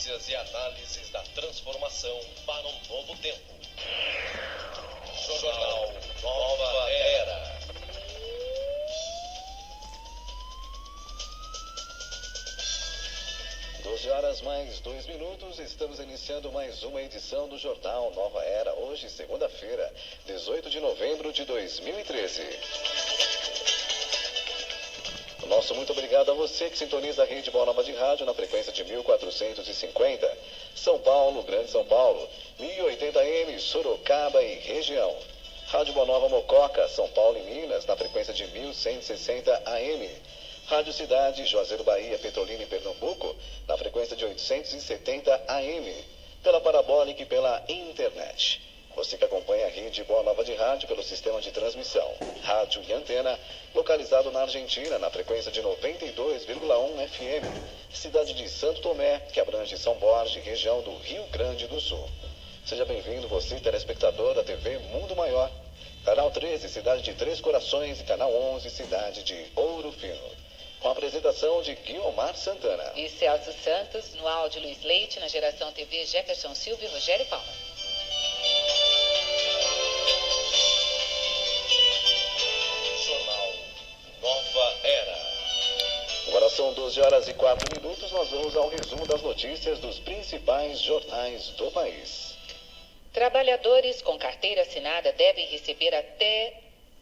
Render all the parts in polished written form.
notícias e análises da transformação para um novo tempo. Jornal Nova Era. Horas mais 2 minutos, estamos iniciando mais uma edição do Jornal Nova Era, hoje, segunda-feira, 18 de novembro de 2013. Nosso muito obrigado a você que sintoniza a Rede Boa Nova de Rádio na frequência de 1450, São Paulo, Grande São Paulo, 1080M, Sorocaba e região. Rádio Boa Nova Mococa, São Paulo e Minas, na frequência de 1160 AM. Rádio Cidade, Juazeiro, Bahia, Petrolina e Pernambuco, na frequência de 870 AM, pela parabólica e pela internet. Você que acompanha a Rede Boa Nova de Rádio pelo sistema de transmissão, rádio e antena, localizado na Argentina, na frequência de 92,1 FM, cidade de Santo Tomé, que abrange São Borges, região do Rio Grande do Sul. Seja bem-vindo, você, telespectador da TV Mundo Maior, Canal 13, cidade de Três Corações, e Canal 11, cidade de Ouro Fino. Com a apresentação de Guiomar Santana e Celso Santos, no áudio Luiz Leite, na geração TV Jefferson Silva e Rogério Palma. Jornal Nova Era. Agora são 12h04, nós vamos ao resumo das notícias dos principais jornais do país. Trabalhadores com carteira assinada devem receber até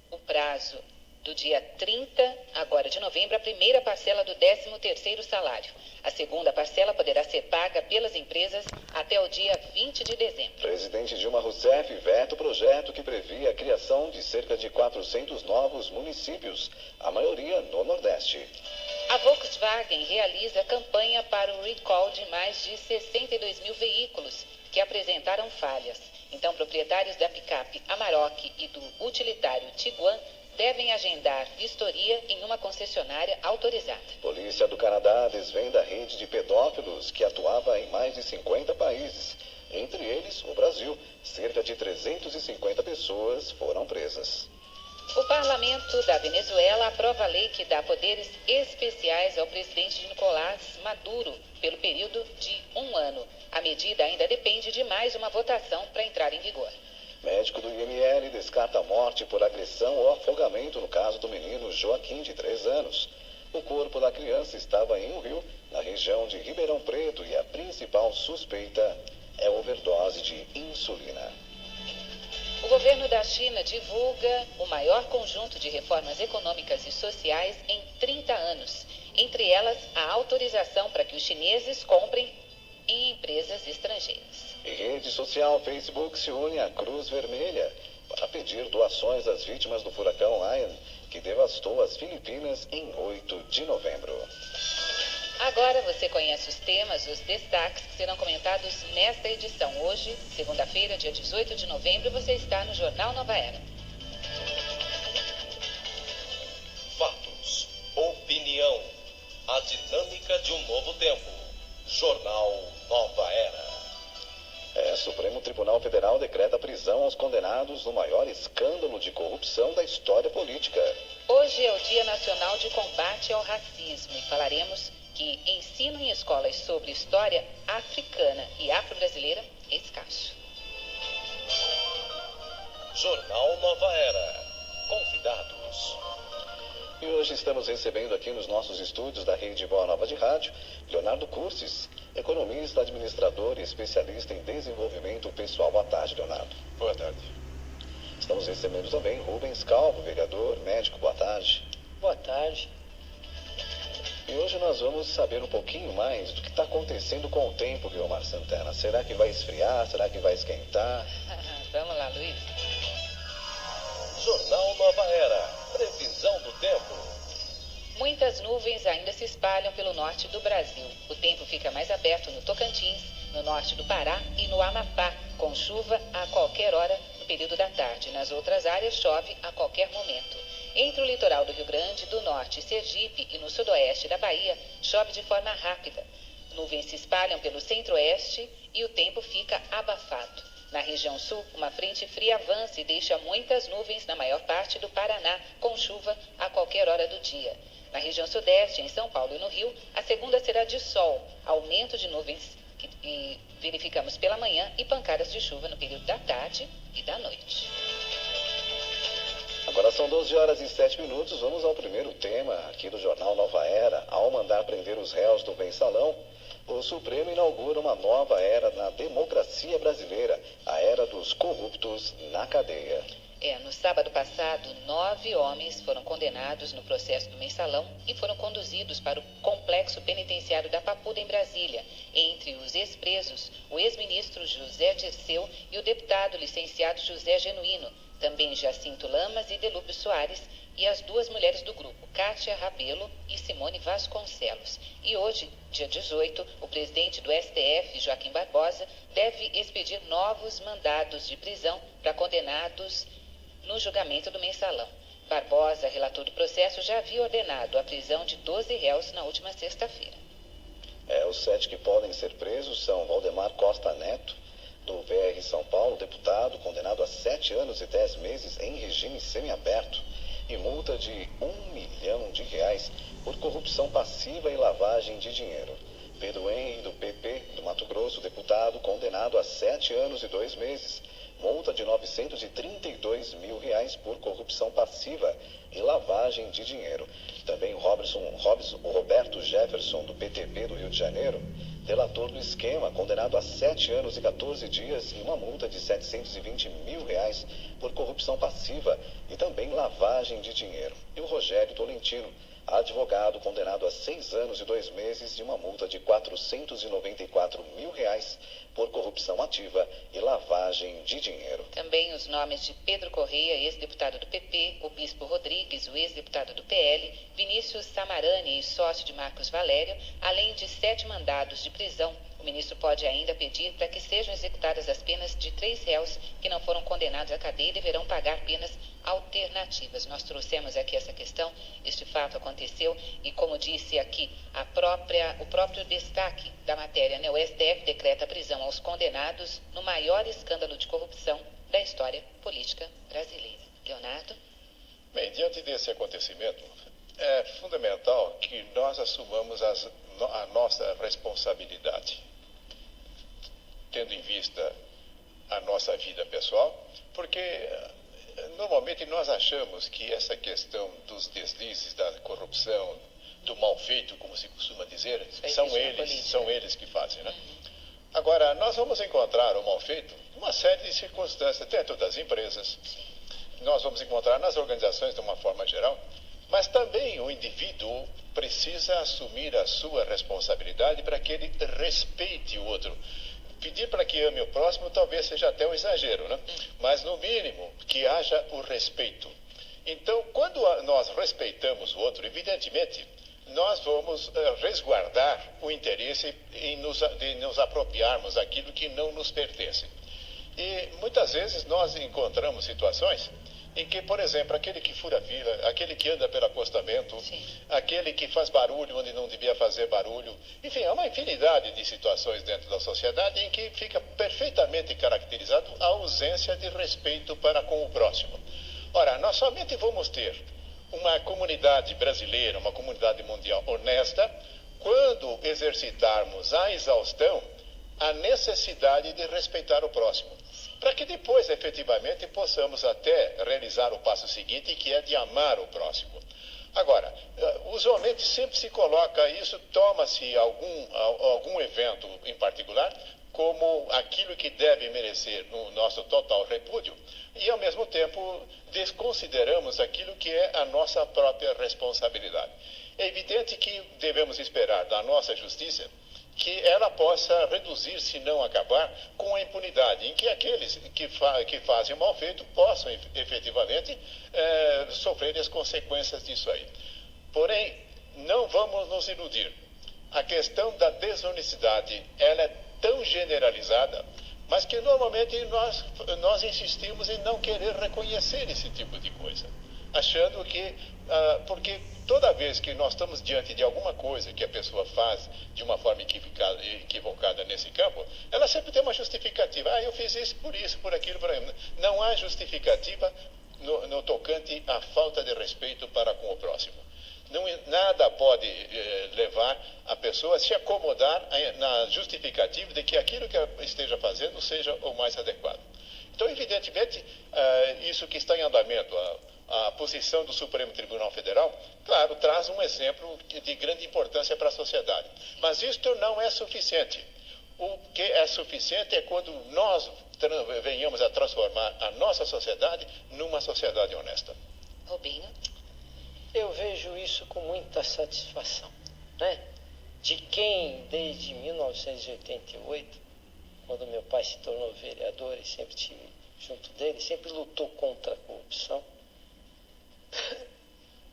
o prazo do dia 30, agora de novembro, a primeira parcela do 13º salário. A segunda parcela poderá ser paga pelas empresas até o dia 20 de dezembro. Presidente Dilma Rousseff veta o projeto que previa a criação de cerca de 400 novos municípios, a maioria no Nordeste. A Volkswagen realiza campanha para o recall de mais de 62 mil veículos que apresentaram falhas. Então, proprietários da picape Amarok e do utilitário Tiguan devem agendar vistoria em uma concessionária autorizada. Polícia do Canadá desvenda a rede de pedófilos que atuava em mais de 50 países. Entre eles, o Brasil. Cerca de 350 pessoas foram presas. O parlamento da Venezuela aprova a lei que dá poderes especiais ao presidente Nicolás Maduro pelo período de 1 ano. A medida ainda depende de mais uma votação para entrar em vigor. Médico do IML descarta a morte por agressão ou afogamento no caso do menino Joaquim, de 3 anos. O corpo da criança estava em um rio, na região de Ribeirão Preto, e a principal suspeita é overdose de insulina. O governo da China divulga o maior conjunto de reformas econômicas e sociais em 30 anos. Entre elas, a autorização para que os chineses comprem em empresas estrangeiras. E rede social Facebook se une à Cruz Vermelha para pedir doações às vítimas do furacão Ian, que devastou as Filipinas em 8 de novembro. Agora você conhece os temas, os destaques que serão comentados nesta edição. Hoje, segunda-feira, dia 18 de novembro, você está no Jornal Nova Era. Fatos, opinião, a dinâmica de um novo tempo. Jornal Nova Era. Supremo Tribunal Federal decreta prisão aos condenados no maior escândalo de corrupção da história política. Hoje é o Dia Nacional de Combate ao Racismo e falaremos que ensino em escolas sobre história africana e afro-brasileira é escasso. Jornal Nova Era. Convidados. E hoje estamos recebendo aqui nos nossos estúdios da Rede Boa Nova de Rádio, Leonardo Cursis, economista, administrador e especialista em desenvolvimento pessoal. Boa tarde, Leonardo. Boa tarde. Estamos recebendo também Rubens Calvo, vereador, médico. Boa tarde. Boa tarde. E hoje nós vamos saber um pouquinho mais do que está acontecendo com o tempo, Guiomar Santana. Será que vai esfriar? Será que vai esquentar? Vamos lá, Luiz. Jornal Nova Era. Previsão do tempo. Muitas nuvens ainda se espalham pelo norte do Brasil. O tempo fica mais aberto no Tocantins, no norte do Pará e no Amapá, com chuva a qualquer hora no período da tarde. Nas outras áreas, chove a qualquer momento. Entre o litoral do Rio Grande do Norte, Sergipe e no sudoeste da Bahia, chove de forma rápida. Nuvens se espalham pelo centro-oeste e o tempo fica abafado. Na região sul, uma frente fria avança e deixa muitas nuvens na maior parte do Paraná, com chuva a qualquer hora do dia. Na região sudeste, em São Paulo e no Rio, a segunda será de sol, aumento de nuvens e verificamos pela manhã e pancadas de chuva no período da tarde e da noite. Agora são 12 horas e 7 minutos. Vamos ao primeiro tema aqui do Jornal Nova Era. Ao mandar prender os réus do Mensalão, o Supremo inaugura uma nova era na democracia brasileira, a era dos corruptos na cadeia. No sábado passado, 9 homens foram condenados no processo do Mensalão e foram conduzidos para o complexo penitenciário da Papuda, em Brasília. Entre os ex-presos, o ex-ministro José Dirceu e o deputado licenciado José Genuíno, também Jacinto Lamas e Delúbio Soares, e as 2 mulheres do grupo, Kátia Rabelo e Simone Vasconcelos. E hoje, dia 18, o presidente do STF, Joaquim Barbosa, deve expedir novos mandados de prisão para condenados no julgamento do Mensalão. Barbosa, relator do processo, já havia ordenado a prisão de 12 réus na última sexta-feira. Os 7 que podem ser presos são Valdemar Costa Neto, do VR São Paulo, deputado, condenado a 7 anos e 10 meses em regime semiaberto e multa de R$1 milhão por corrupção passiva e lavagem de dinheiro. Pedro Henrique, do PP, do Mato Grosso, deputado, condenado a 7 anos e 2 meses, multa de R$932 mil por corrupção passiva e lavagem de dinheiro. Também o Roberto Jefferson, do PTB do Rio de Janeiro, delator do esquema, condenado a 7 anos e 14 dias e uma multa de R$720 mil por corrupção passiva e também lavagem de dinheiro. E o Rogério Tolentino, advogado, condenado a 6 anos e 2 meses e uma multa de R$494 mil por corrupção ativa e lavagem de dinheiro. Também os nomes de Pedro Correia, ex-deputado do PP, o Bispo Rodrigues, o ex-deputado do PL, Vinícius Samarani, sócio de Marcos Valério, além de 7 mandados de prisão. O ministro pode ainda pedir para que sejam executadas as penas de 3 réus que não foram condenados à cadeia e deverão pagar penas alternativas. Nós trouxemos aqui essa questão, este fato aconteceu e, como disse aqui, o próprio destaque da matéria, o STF decreta a prisão aos condenados no maior escândalo de corrupção da história política brasileira. Leonardo? Bem, diante desse acontecimento, é fundamental que nós assumamos a nossa responsabilidade, tendo em vista a nossa vida pessoal, porque normalmente nós achamos que essa questão dos deslizes, da corrupção, do mal feito, como se costuma dizer, são eles que fazem, né? Agora, nós vamos encontrar o mal feito numa série de circunstâncias dentro das empresas, nós vamos encontrar nas organizações de uma forma geral, mas também o indivíduo precisa assumir a sua responsabilidade para que ele respeite o outro. Pedir para que ame o próximo talvez seja até um exagero, né? Mas no mínimo que haja o respeito. Então, quando nós respeitamos o outro, evidentemente, nós vamos resguardar o interesse de nos apropriarmos daquilo que não nos pertence. E muitas vezes nós encontramos situações em que, por exemplo, aquele que fura fila, aquele que anda pelo acostamento, aquele que faz barulho onde não devia fazer barulho, enfim, há uma infinidade de situações dentro da sociedade em que fica perfeitamente caracterizado a ausência de respeito para com o próximo. Ora, nós somente vamos ter uma comunidade brasileira, uma comunidade mundial honesta, quando exercitarmos à exaustão a necessidade de respeitar o próximo, para que depois, efetivamente, possamos até realizar o passo seguinte, que é de amar o próximo. Agora, usualmente sempre se coloca isso, toma-se algum evento em particular como aquilo que deve merecer no nosso total repúdio e, ao mesmo tempo, desconsideramos aquilo que é a nossa própria responsabilidade. É evidente que devemos esperar da nossa justiça que ela possa reduzir, se não acabar, com a impunidade, em que aqueles que fazem o mal feito possam efetivamente sofrer as consequências disso aí. Porém, não vamos nos iludir. A questão da desonestidade, ela é tão generalizada, mas que normalmente nós insistimos em não querer reconhecer esse tipo de coisa, achando que, porque toda vez que nós estamos diante de alguma coisa que a pessoa faz de uma forma equivocada nesse campo, ela sempre tem uma justificativa. Eu fiz isso, por aquilo, por aí. Não há justificativa no tocante à falta de respeito para com o próximo. Nada pode levar a pessoa a se acomodar na justificativa de que aquilo que ela esteja fazendo seja o mais adequado. Então, evidentemente, isso que está em andamento, a posição do Supremo Tribunal Federal, claro, traz um exemplo de grande importância para a sociedade. Mas isto não é suficiente. O que é suficiente é quando nós venhamos a transformar a nossa sociedade numa sociedade honesta. Rubinho? Eu vejo isso com muita satisfação, né? De quem, desde 1988, quando meu pai se tornou vereador e sempre estive junto dele, sempre lutou contra a corrupção.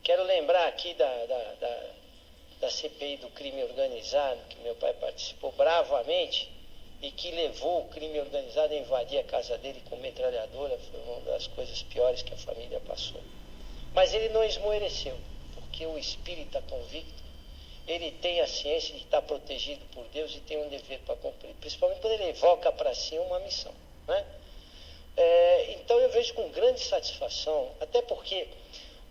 Quero lembrar aqui da CPI do crime organizado, que meu pai participou bravamente e que levou o crime organizado a invadir a casa dele com metralhadora. Foi uma das coisas piores que a família passou. Mas ele não esmoreceu, porque o espírita convicto, ele tem a ciência de estar protegido por Deus e tem um dever para cumprir, principalmente quando ele evoca para si uma missão, né? Então eu vejo com grande satisfação, até porque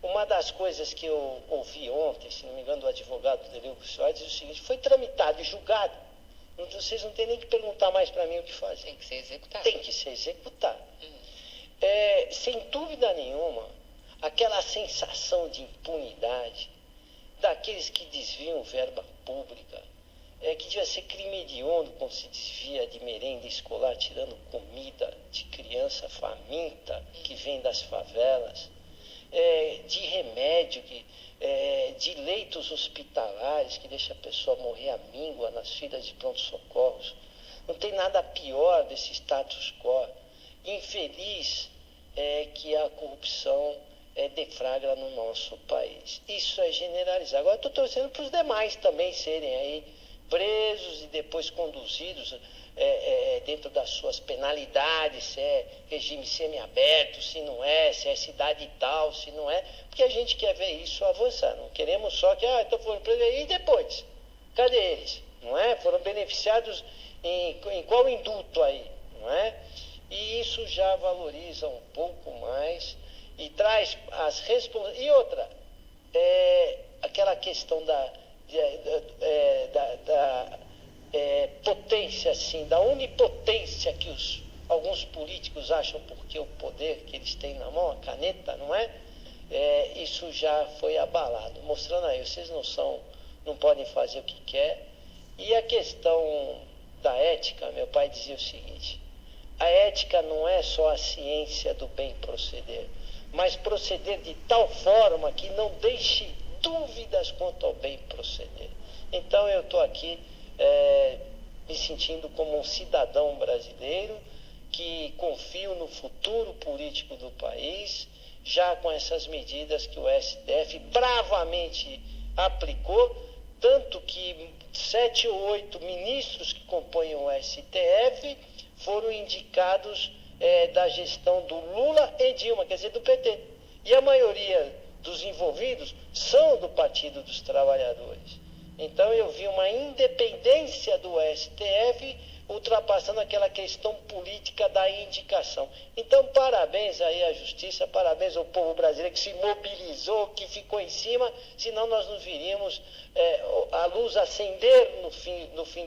uma das coisas que eu ouvi ontem, se não me engano, do advogado Deleuio Soares, diz o seguinte: foi tramitado e julgado, vocês não têm nem que perguntar mais para mim o que fazer. Tem que ser executado. Tem que ser executado. Sem dúvida nenhuma, aquela sensação de impunidade daqueles que desviam verba pública, que devia ser crime hediondo quando se desvia de merenda escolar, tirando comida de criança faminta que vem das favelas, de remédio, de leitos hospitalares que deixa a pessoa morrer à míngua nas filas de pronto-socorros. Não tem nada pior desse status quo infeliz que a corrupção deflagra no nosso país. Isso é generalizar. Agora estou torcendo para os demais também serem aí presos e depois conduzidos dentro das suas penalidades, se é regime semiaberto, se não é, se é cidade tal, se não é, porque a gente quer ver isso avançar. Não queremos só que, então foram presos e depois? Cadê eles? Não é? Foram beneficiados em qual indulto aí? Não é? E isso já valoriza um pouco mais e traz as responsabilidades. E outra, aquela questão da potência, assim, da onipotência que alguns políticos acham, porque o poder que eles têm na mão, a caneta, não é? Isso já foi abalado, mostrando aí, vocês não podem fazer o que quer. E a questão da ética, meu pai dizia o seguinte: a ética não é só a ciência do bem proceder, mas proceder de tal forma que não deixe dúvidas quanto ao bem proceder. Então eu estou aqui me sentindo como um cidadão brasileiro que confio no futuro político do país, já com essas medidas que o STF bravamente aplicou, tanto que 7 ou 8 ministros que compõem o STF foram indicados da gestão do Lula e Dilma, quer dizer, do PT. E a maioria dos envolvidos são do Partido dos Trabalhadores. Então eu vi uma independência do STF ultrapassando aquela questão política da indicação. Então parabéns aí à Justiça, parabéns ao povo brasileiro que se mobilizou, que ficou em cima, senão nós não viríamos a luz acender no fim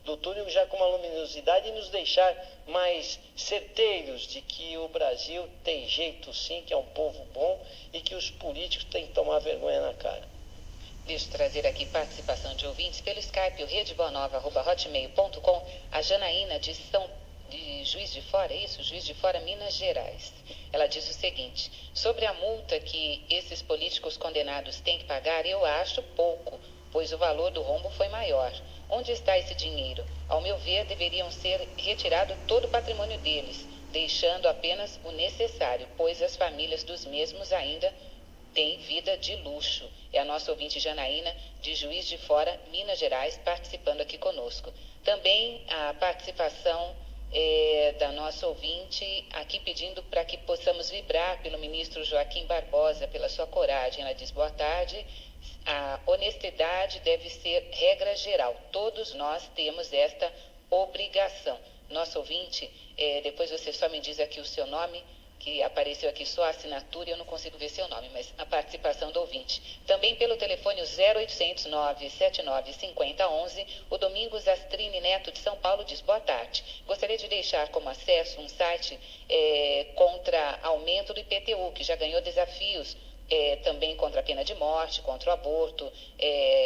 do túnel já com uma luminosidade e nos deixar mais certeiros de que o Brasil tem jeito sim, que é um povo bom e que os políticos têm que tomar vergonha na cara. Deixa eu trazer aqui participação de ouvintes pelo Skype, o redebonova@hotmail.com. A Janaína de Juiz de Fora, isso? Juiz de Fora, Minas Gerais. Ela diz o seguinte: sobre a multa que esses políticos condenados têm que pagar, eu acho pouco, pois o valor do rombo foi maior. Onde está esse dinheiro? Ao meu ver, deveriam ser retirado todo o patrimônio deles, deixando apenas o necessário, pois as famílias dos mesmos ainda têm vida de luxo. É a nossa ouvinte Janaína, de Juiz de Fora, Minas Gerais, participando aqui conosco. Também a participação da nossa ouvinte aqui pedindo para que possamos vibrar pelo ministro Joaquim Barbosa, pela sua coragem. Ela diz: boa tarde, a honestidade deve ser regra geral. Todos nós temos esta obrigação. Nosso ouvinte, depois você só me diz aqui o seu nome, que apareceu aqui só a assinatura e eu não consigo ver seu nome, mas a participação do ouvinte. Também pelo telefone 0800 979 5011, o Domingos Astrini Neto de São Paulo diz: boa tarde. Gostaria de deixar como acesso um site contra aumento do IPTU, que já ganhou desafios também contra a pena de morte, contra o aborto,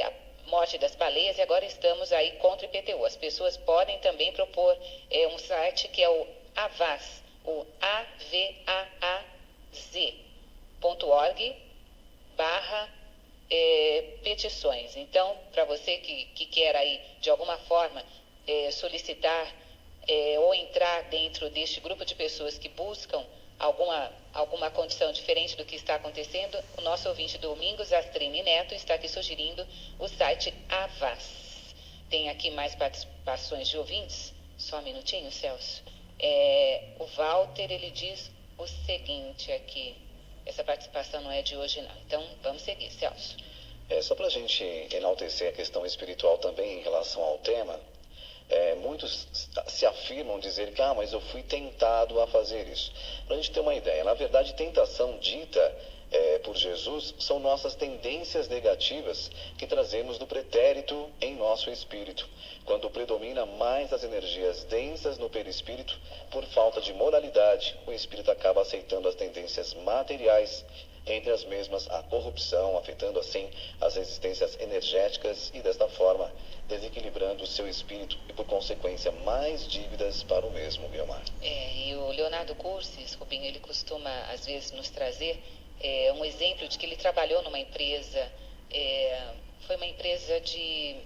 a morte das baleias, e agora estamos aí contra o IPTU. As pessoas podem também propor um site que é o AVAZ, o avaaz.org/petições. Então, para você que quer aí, de alguma forma, solicitar ou entrar dentro deste grupo de pessoas que buscam alguma condição diferente do que está acontecendo, o nosso ouvinte Domingos Astrini Neto está aqui sugerindo o site Avaz. Tem aqui mais participações de ouvintes? Só um minutinho, Celso. O Walter, ele diz o seguinte aqui. Essa participação não é de hoje, não. Então, vamos seguir, Celso. Só para a gente enaltecer a questão espiritual também em relação ao tema, muitos se afirmam dizer que, mas eu fui tentado a fazer isso. Para a gente ter uma ideia, na verdade, tentação dita por Jesus são nossas tendências negativas que trazemos do pretérito em nosso espírito. Quando predomina mais as energias densas no perispírito, por falta de moralidade, o espírito acaba aceitando as tendências materiais, entre as mesmas a corrupção, afetando assim as resistências energéticas e desta forma desequilibrando o seu espírito e por consequência mais dívidas para o mesmo, Guilmar. E o Leonardo Cursis, Rubinho, ele costuma às vezes nos trazer um exemplo de que ele trabalhou numa empresa, foi uma empresa de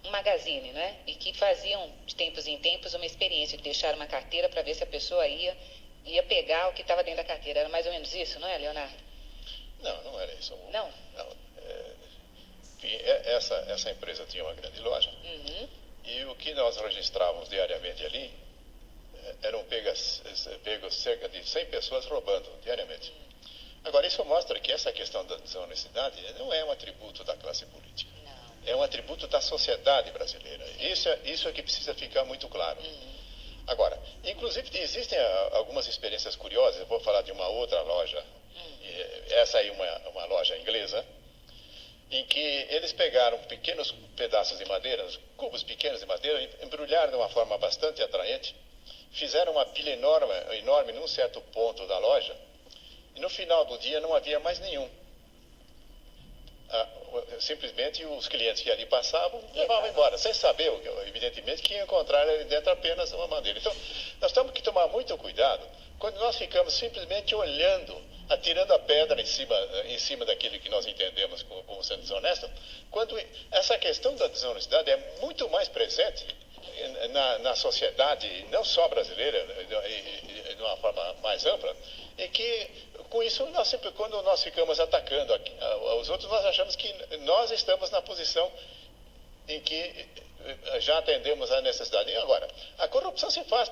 um magazine, né? E que faziam de tempos em tempos uma experiência de deixar uma carteira para ver se a pessoa ia pegar o que estava dentro da carteira. Era mais ou menos isso, não é, Leonardo? Não era isso. Não? Essa empresa tinha uma grande loja. Uhum. E o que nós registrávamos diariamente ali eram pegos cerca de 100 pessoas roubando diariamente. Agora, isso mostra que essa questão da desonestidade não é um atributo da classe política. Não. É um atributo da sociedade brasileira. Isso é que precisa ficar muito claro. Uhum. Agora, inclusive existem algumas experiências curiosas. Eu vou falar de uma outra loja. Essa aí uma loja inglesa, em que eles pegaram pequenos pedaços de madeira, cubos pequenos de madeira, embrulharam de uma forma bastante atraente, fizeram uma pilha enorme num certo ponto da loja, e no final do dia não havia mais nenhum. Simplesmente os clientes que ali passavam levavam embora, sem saber, evidentemente, que iam encontrar ali dentro apenas uma madeira. Então, nós temos que tomar muito cuidado quando nós ficamos simplesmente olhando, atirando a pedra em cima daquilo que nós entendemos como sendo desonesto, quando essa questão da desonestidade é muito mais presente na sociedade, não só brasileira, de uma forma mais ampla, e que, com isso, quando nós ficamos atacando os outros, nós achamos que nós estamos na posição em que já atendemos à necessidade. E agora, a corrupção se faz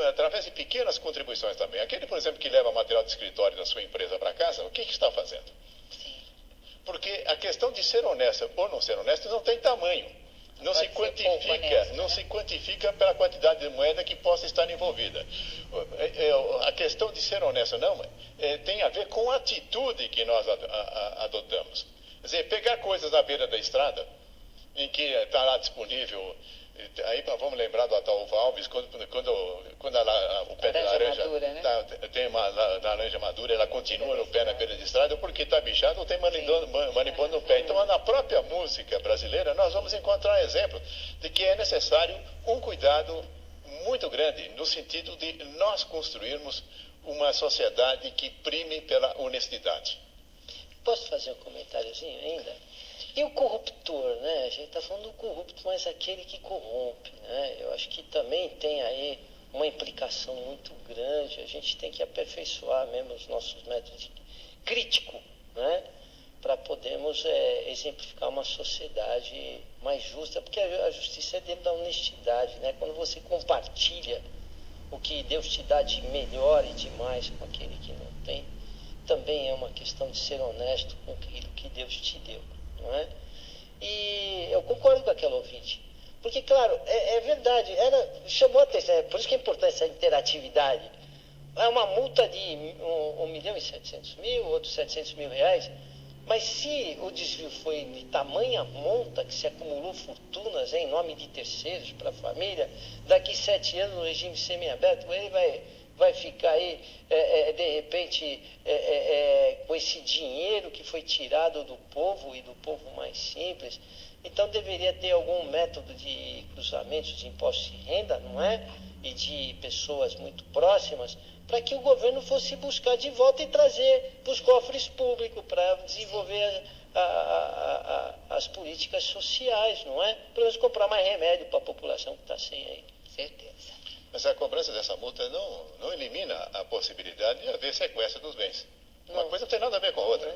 através de pequenas contribuições também. Aquele, por exemplo, que leva material de escritório da sua empresa para casa, o que está fazendo? Porque a questão de ser honesto ou não ser honesto não tem tamanho. Não se quantifica pela quantidade de moeda que possa estar envolvida. A questão de ser honesto não tem a ver com a atitude que nós adotamos. Quer dizer, pegar coisas na beira da estrada, em que está lá disponível, aí vamos lembrar do Ataúfo Alves, quando o pé de laranja madura, né? tem uma laranja madura, ela continua no pé na beira de estrada, porque está bichado ou tem manipulando no pé. Então, na própria música brasileira, nós vamos encontrar exemplo de que é necessário um cuidado muito grande, no sentido de nós construirmos uma sociedade que prime pela honestidade. Posso fazer um comentáriozinho ainda? E o corruptor, né? A gente está falando do corrupto, mas aquele que corrompe, né? Eu acho que também tem aí uma implicação muito grande. A gente tem que aperfeiçoar mesmo os nossos métodos críticos, né? Para podermos exemplificar uma sociedade mais justa, porque a justiça é dentro da honestidade, né? Quando você compartilha o que Deus te dá de melhor e de mais com aquele que não tem, também é uma questão de ser honesto com aquilo que Deus te deu, não é? E eu concordo com aquela ouvinte, porque, claro, é verdade, chamou a atenção, por isso que é importante essa interatividade, É uma multa de 1.700.000, outros 700 mil reais. Mas se o desvio foi de tamanha monta que se acumulou fortunas em nome de terceiros para a família, daqui 7 anos no regime semiaberto, ele vai ficar aí, de repente, com esse dinheiro que foi tirado do povo e do povo mais simples. Então deveria ter algum método de cruzamento de impostos de renda, não é? E de pessoas muito próximas, para que o governo fosse buscar de volta e trazer para os cofres públicos para desenvolver as políticas sociais, não é? Pelo menos comprar mais remédio para a população que está sem aí. Certeza. Mas a cobrança dessa multa não elimina a possibilidade de haver sequestro dos bens. Uma coisa não tem nada a ver com a outra.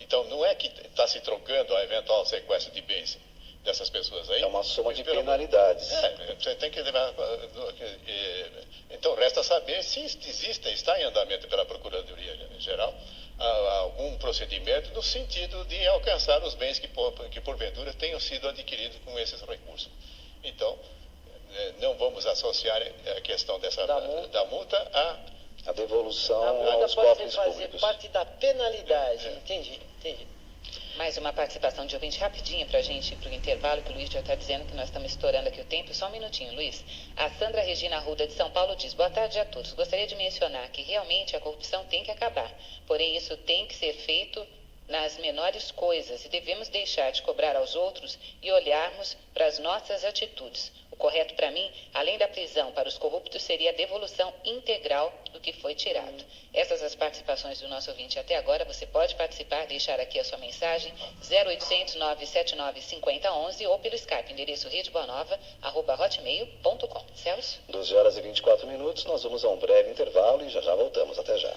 Então, não é que está se trocando a eventual sequestro de bens dessas pessoas aí. É uma soma de penalidades. Você tem que levar... Então, resta saber se está em andamento pela Procuradoria Geral algum procedimento no sentido de alcançar os bens que porventura tenham sido adquiridos com esses recursos. Então, não vamos associar a questão da multa a devolução pode aos cofres fazer públicos. parte da penalidade. Entendi. Mais uma participação de ouvinte rapidinho para a gente ir para o intervalo, que o Luiz já está dizendo que nós estamos estourando aqui o tempo. Só um minutinho, Luiz. A Sandra Regina Arruda, de São Paulo, diz: boa tarde a todos. Gostaria de mencionar que realmente a corrupção tem que acabar. Porém, isso tem que ser feito nas menores coisas e devemos deixar de cobrar aos outros e olharmos para as nossas atitudes. O correto para mim, além da prisão para os corruptos, seria a devolução integral do que foi tirado. Essas as participações do nosso ouvinte até agora. Você pode participar, deixar aqui a sua mensagem 0800 979 5011 ou pelo Skype, endereço redebonova@hotmail.com. Celso? 12 horas e 24 minutos, nós vamos a um breve intervalo e já voltamos. Até já.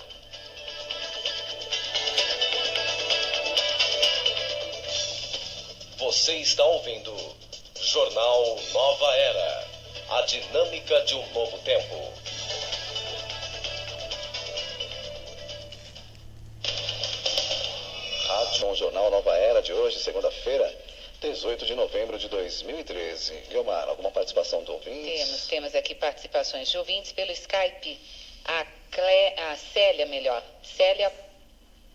Você está ouvindo Jornal Nova Era. A dinâmica de um novo tempo. Rádio Jornal Nova Era de hoje, segunda-feira, 18 de novembro de 2013. Guilmar, alguma participação do ouvintes? Temos aqui participações de ouvintes pelo Skype. A Célia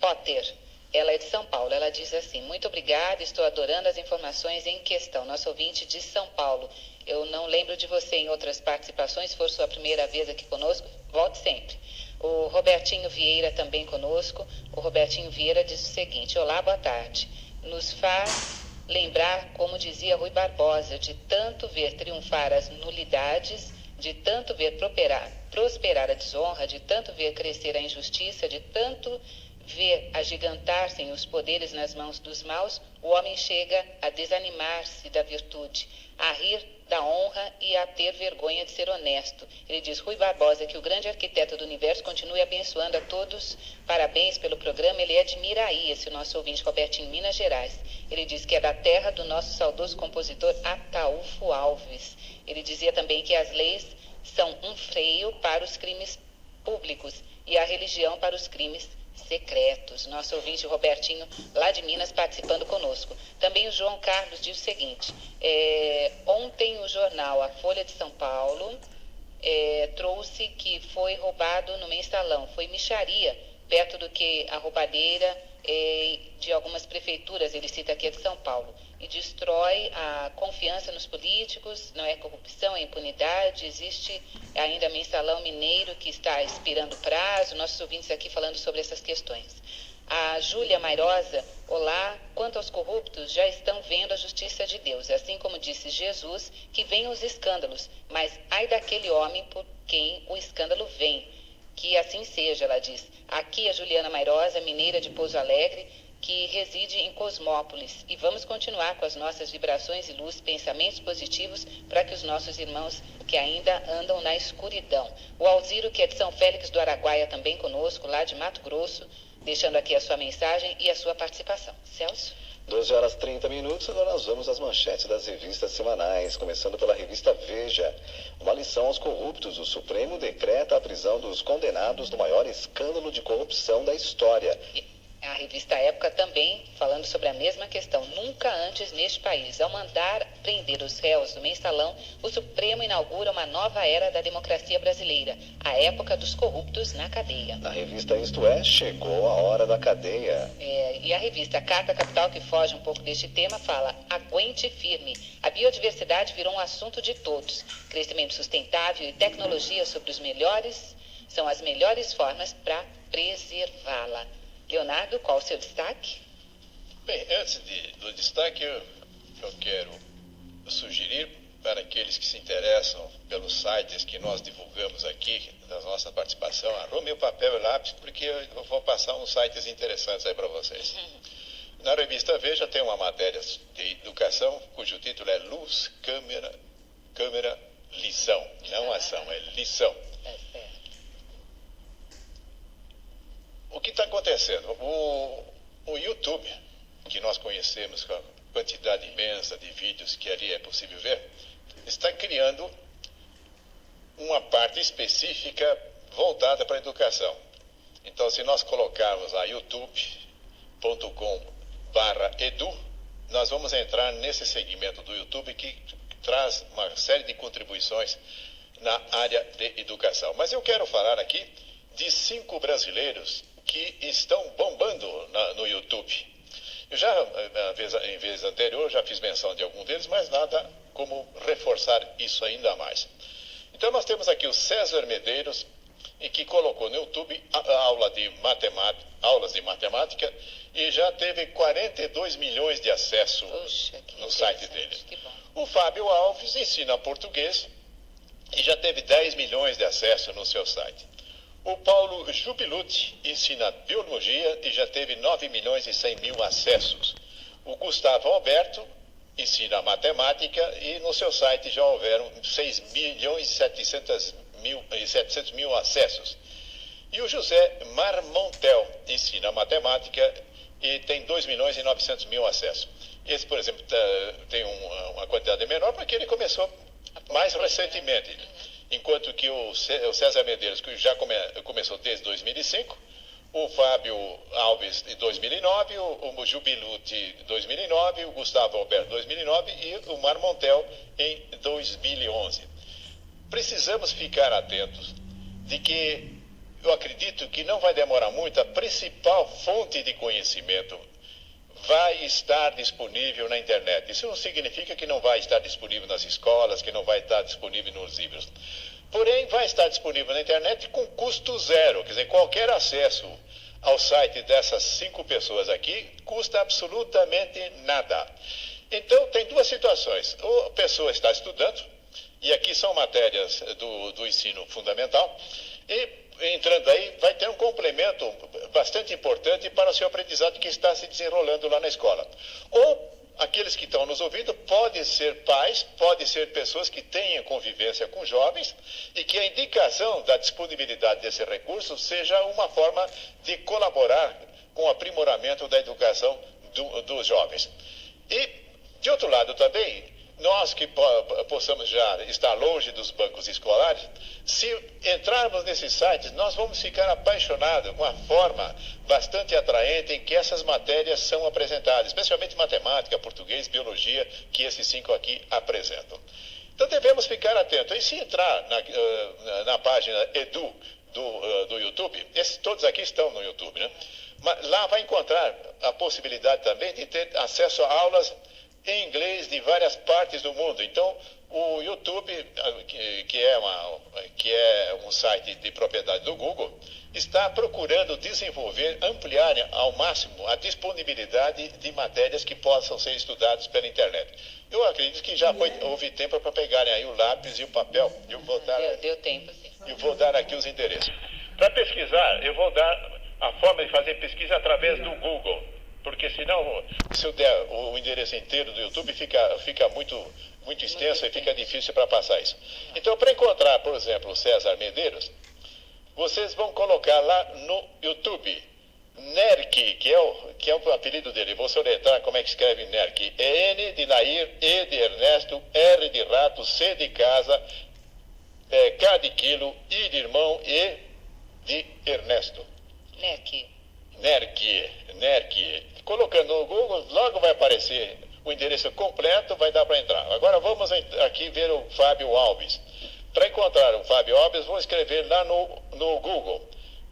Potter. Ela é de São Paulo. Ela diz assim: muito obrigada, estou adorando as informações em questão. Nosso ouvinte de São Paulo. Eu não lembro de você em outras participações, se for sua primeira vez aqui conosco, volte sempre. O Robertinho Vieira também conosco. O Robertinho Vieira diz o seguinte: olá, boa tarde. Nos faz lembrar, como dizia Rui Barbosa, de tanto ver triunfar as nulidades, de tanto ver prosperar a desonra, de tanto ver crescer a injustiça, de tanto ver agigantar-se os poderes nas mãos dos maus, o homem chega a desanimar-se da virtude, a rir da honra e a ter vergonha de ser honesto. Ele diz: Rui Barbosa, que o grande arquiteto do universo continue abençoando a todos. Parabéns pelo programa. Ele é de Miraí, esse nosso ouvinte, Robertinho, Minas Gerais. Ele diz que é da terra do nosso saudoso compositor Ataúfo Alves. Ele dizia também que as leis são um freio para os crimes públicos e a religião para os crimes secretos. Nosso ouvinte Robertinho, lá de Minas, participando conosco. Também o João Carlos diz o seguinte: ontem o jornal A Folha de São Paulo trouxe que foi roubado no mensalão. Foi mixaria, perto do que a roubalheira de algumas prefeituras, ele cita aqui a de São Paulo, e destrói a confiança nos políticos. Não é corrupção, é impunidade. Existe ainda mensalão mineiro que está expirando prazo. Nossos ouvintes aqui falando sobre essas questões. A Júlia Mairosa: olá, quanto aos corruptos, já estão vendo a justiça de Deus, assim como disse Jesus, que venham os escândalos, mas ai daquele homem por quem o escândalo vem. Que assim seja, ela diz. Aqui a Juliana Mairosa, mineira de Pouso Alegre, que reside em Cosmópolis. E vamos continuar com as nossas vibrações e luz, pensamentos positivos, para que os nossos irmãos que ainda andam na escuridão. O Alziro, que é de São Félix do Araguaia, também conosco, lá de Mato Grosso, deixando aqui a sua mensagem e a sua participação. Celso? 12 horas e 30 minutos, agora nós vamos às manchetes das revistas semanais, começando pela revista Veja. Uma lição aos corruptos: o Supremo decreta a prisão dos condenados no maior escândalo de corrupção da história. A revista Época também falando sobre a mesma questão. Nunca antes neste país, ao mandar prender os réus do mensalão, o Supremo inaugura uma nova era da democracia brasileira, a época dos corruptos na cadeia. Na revista Isto É, chegou a hora da cadeia. E a revista Carta Capital, que foge um pouco deste tema, fala: aguente firme. A biodiversidade virou um assunto de todos. Crescimento sustentável e tecnologia sobre os melhores são as melhores formas para preservá-la. Leonardo, qual o seu destaque? Bem, antes do destaque, eu quero sugerir para aqueles que se interessam pelos sites que nós divulgamos aqui, da nossa participação, arrume o papel e lápis, porque eu vou passar uns sites interessantes aí para vocês. Na revista Veja tem uma matéria de educação, cujo título é Luz, Câmera, Lição. Não ação, é lição. O que está acontecendo? O YouTube, que nós conhecemos com a quantidade imensa de vídeos que ali é possível ver, está criando uma parte específica voltada para a educação. Então, se nós colocarmos lá youtube.com/edu, nós vamos entrar nesse segmento do YouTube que traz uma série de contribuições na área de educação. Mas eu quero falar aqui de 5 brasileiros que estão bombando no YouTube. Eu já, em vez anterior, já fiz menção de algum deles, mas nada como reforçar isso ainda mais. Então nós temos aqui o César Medeiros, que colocou no YouTube aulas de matemática e já teve 42 milhões de acessos no site dele. O Fábio Alves ensina português e já teve 10 milhões de acessos no seu site. O Paulo Jubilucci ensina biologia e já teve 9 milhões e 100 mil acessos. O Gustavo Alberto ensina matemática e no seu site já houveram 6 milhões e 700 mil acessos. E o José Marmontel ensina matemática e tem 2 milhões e 900 mil acessos. Esse, por exemplo, tem uma quantidade menor porque ele começou mais recentemente. Enquanto que o César Medeiros, que já começou desde 2005, o Fábio Alves em 2009, o Jubilucci em 2009, o Gustavo Alberto em 2009 e o Marmontel em 2011. Precisamos ficar atentos de que eu acredito que não vai demorar muito, a principal fonte de conhecimento vai estar disponível na internet. Isso não significa que não vai estar disponível nas escolas, que não vai estar disponível nos livros. Porém, vai estar disponível na internet com custo zero. Quer dizer, qualquer acesso ao site dessas 5 pessoas aqui custa absolutamente nada. Então, tem 2 situações. Ou a pessoa está estudando, e aqui são matérias do ensino fundamental, e entrando aí, vai ter um complemento bastante importante para o seu aprendizado que está se desenrolando lá na escola. Ou aqueles que estão nos ouvindo podem ser pais, podem ser pessoas que tenham convivência com jovens e que a indicação da disponibilidade desse recurso seja uma forma de colaborar com o aprimoramento da educação dos jovens. E, de outro lado também, nós que possamos já estar longe dos bancos escolares, se entrarmos nesses sites, nós vamos ficar apaixonados com a forma bastante atraente em que essas matérias são apresentadas, especialmente matemática, português, biologia, que esses 5 aqui apresentam. Então devemos ficar atentos. E se entrar na página Edu do YouTube, todos aqui estão no YouTube, né? Mas lá vai encontrar a possibilidade também de ter acesso a aulas em inglês de várias partes do mundo. Então, o YouTube, que é um site de propriedade do Google, está procurando desenvolver, ampliar ao máximo a disponibilidade de matérias que possam ser estudadas pela internet. Eu acredito que já houve tempo para pegarem aí o lápis e o papel. Deu tempo, sim. Eu vou dar aqui os endereços. Para pesquisar, eu vou dar a forma de fazer pesquisa através do Google. Porque senão, se eu der o endereço inteiro do YouTube, fica muito extenso e fica difícil para passar isso. Então, para encontrar, por exemplo, o César Medeiros, vocês vão colocar lá no YouTube, Nerk, que é o apelido dele. Vou soletrar como é que escreve Nerk. É N de Nair, E de Ernesto, R de rato, C de casa, K de quilo, I de irmão, E de Ernesto. Nerk. NERC. Colocando no Google, logo vai aparecer o endereço completo, vai dar para entrar. Agora vamos aqui ver o Fábio Alves. Para encontrar o Fábio Alves, vou escrever lá no Google,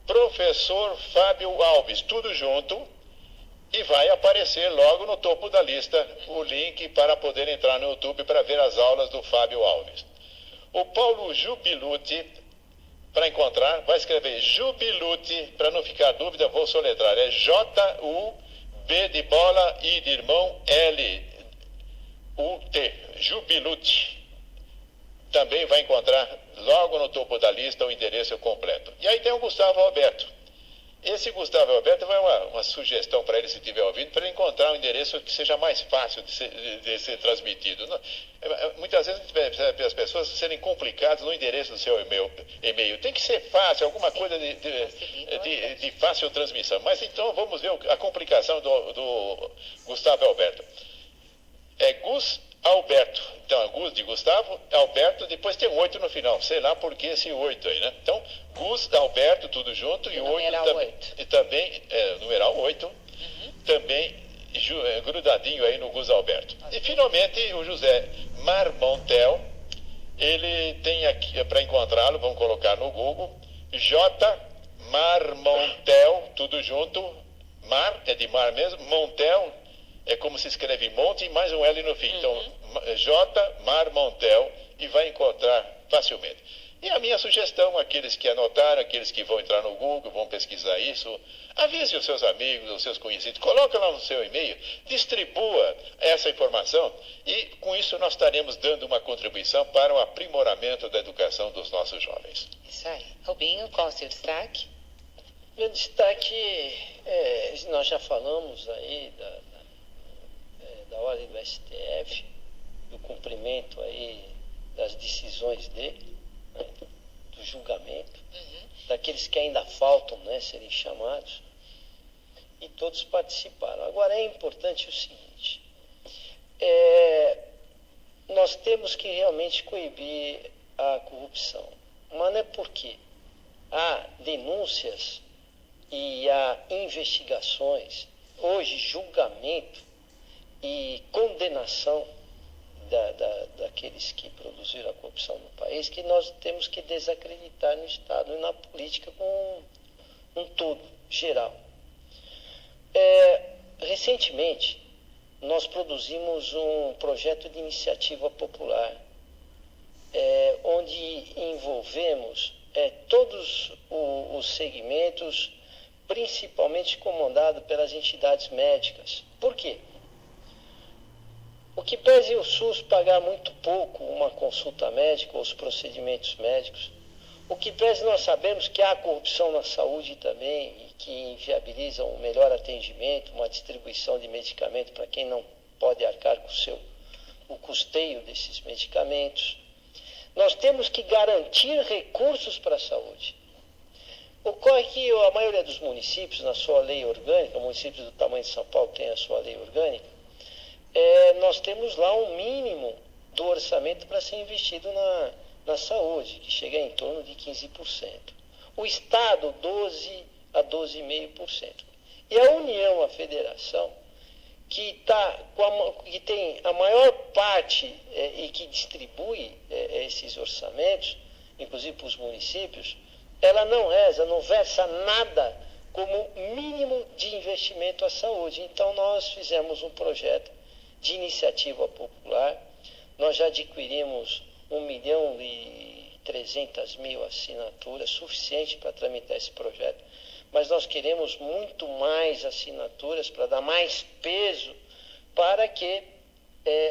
Professor Fábio Alves, tudo junto, e vai aparecer logo no topo da lista o link para poder entrar no YouTube para ver as aulas do Fábio Alves. O Paulo Jubiluti, para encontrar, vai escrever Jubiluti, para não ficar dúvida, vou soletrar, é J-U-B de bola, I de irmão, L-U-T, Jubiluti. Também vai encontrar logo no topo da lista o endereço completo. E aí tem o Gustavo Alberto. Esse Gustavo Alberto vai uma sugestão para ele, se estiver ouvindo, para ele encontrar um endereço que seja mais fácil de ser transmitido. Muitas vezes a gente percebe as pessoas serem complicadas no endereço do seu e-mail. Tem que ser fácil, alguma coisa de fácil transmissão. Mas então vamos ver a complicação do Gustavo Alberto. É Gus Alberto. Então, Gus de Gustavo, Alberto, depois tem um 8 no final. Sei lá por que esse 8 aí, né? Então, Gus Alberto, tudo junto, e 8 também. E também, numeral 8, também grudadinho aí no Gus Alberto. E finalmente, o José Marmontel, ele tem aqui, para encontrá-lo, vamos colocar no Google, J. Marmontel, tudo junto, mar, é de mar mesmo, Montel, é como se escreve monte e mais um L no fim. Então, J. Marmontel, e vai encontrar facilmente. E a minha sugestão, aqueles que anotaram, aqueles que vão entrar no Google, vão pesquisar isso, avise os seus amigos, os seus conhecidos, coloca lá no seu e-mail, distribua essa informação e com isso nós estaremos dando uma contribuição para o aprimoramento da educação dos nossos jovens. Isso aí. Rubinho, qual o seu destaque? Meu destaque, nós já falamos aí da ordem do STF, do cumprimento aí das decisões dele, né, do julgamento, daqueles que ainda faltam, né, serem chamados, e todos participaram. Agora é importante o seguinte, nós temos que realmente coibir a corrupção, mas não é porque há denúncias e há investigações, hoje julgamento e condenação daqueles que produziram a corrupção no país, que nós temos que desacreditar no Estado e na política como um todo, geral. Recentemente, nós produzimos um projeto de iniciativa popular, onde envolvemos todos os segmentos, principalmente comandado pelas entidades médicas. Por quê? O que pese o SUS pagar muito pouco uma consulta médica ou os procedimentos médicos, o que pese nós sabemos que há corrupção na saúde também e que inviabiliza um melhor atendimento, uma distribuição de medicamento para quem não pode arcar com o custeio desses medicamentos. Nós temos que garantir recursos para a saúde. Ocorre que a maioria dos municípios, na sua lei orgânica, municípios do tamanho de São Paulo têm a sua lei orgânica, nós temos lá um mínimo do orçamento para ser investido na saúde, que chega em torno de 15%. O Estado, 12% a 12,5%. E a União, a Federação, que tem a maior parte e que distribui esses orçamentos, inclusive para os municípios, ela não versa nada como mínimo de investimento à saúde. Então, nós fizemos um projeto de iniciativa popular, nós já adquirimos 1.300.000 assinaturas, suficiente para tramitar esse projeto, mas nós queremos muito mais assinaturas para dar mais peso para que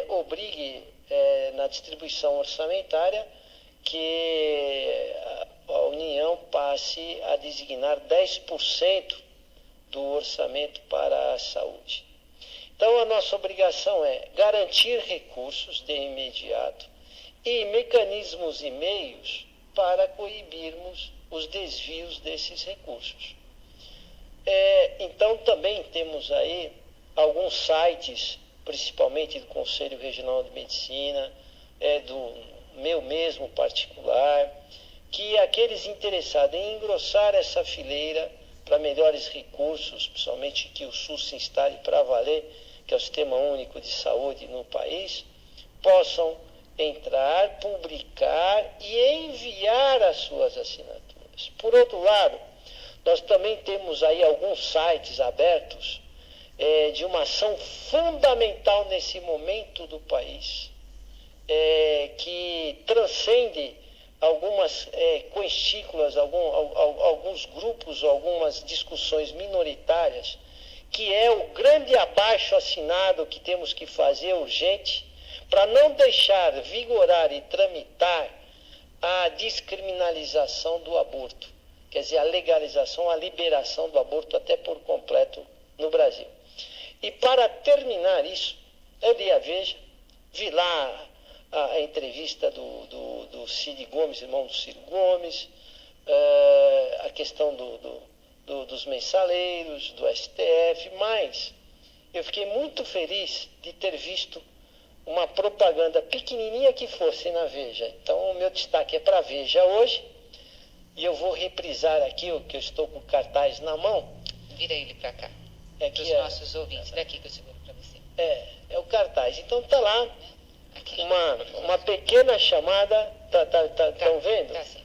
obrigue na distribuição orçamentária que a União passe a designar 10% do orçamento para a saúde. Então, a nossa obrigação é garantir recursos de imediato e mecanismos e meios para coibirmos os desvios desses recursos. Então, também temos aí alguns sites, principalmente do Conselho Regional de Medicina, do meu mesmo particular, que aqueles interessados em engrossar essa fileira para melhores recursos, principalmente que o SUS se instale para valer, que é o Sistema Único de Saúde no país, possam entrar, publicar e enviar as suas assinaturas. Por outro lado, nós também temos aí alguns sites abertos de uma ação fundamental nesse momento do país, que transcende algumas questículas, alguns grupos, algumas discussões minoritárias, que é o grande abaixo-assinado que temos que fazer urgente para não deixar vigorar e tramitar a descriminalização do aborto, quer dizer, a legalização, a liberação do aborto até por completo no Brasil. E para terminar isso, eu li a Veja, vi lá a entrevista do Cid Gomes, irmão do Ciro Gomes, a questão dos mensaleiros, do STF, mas eu fiquei muito feliz de ter visto uma propaganda pequenininha que fosse na Veja. Então o meu destaque é para a Veja hoje, e eu vou reprisar aqui o que eu estou com o cartaz na mão. Vira ele para cá, para os nossos ouvintes, daqui que eu seguro para você. É o cartaz. Então está lá uma pequena chamada, estão vendo? Tá sim.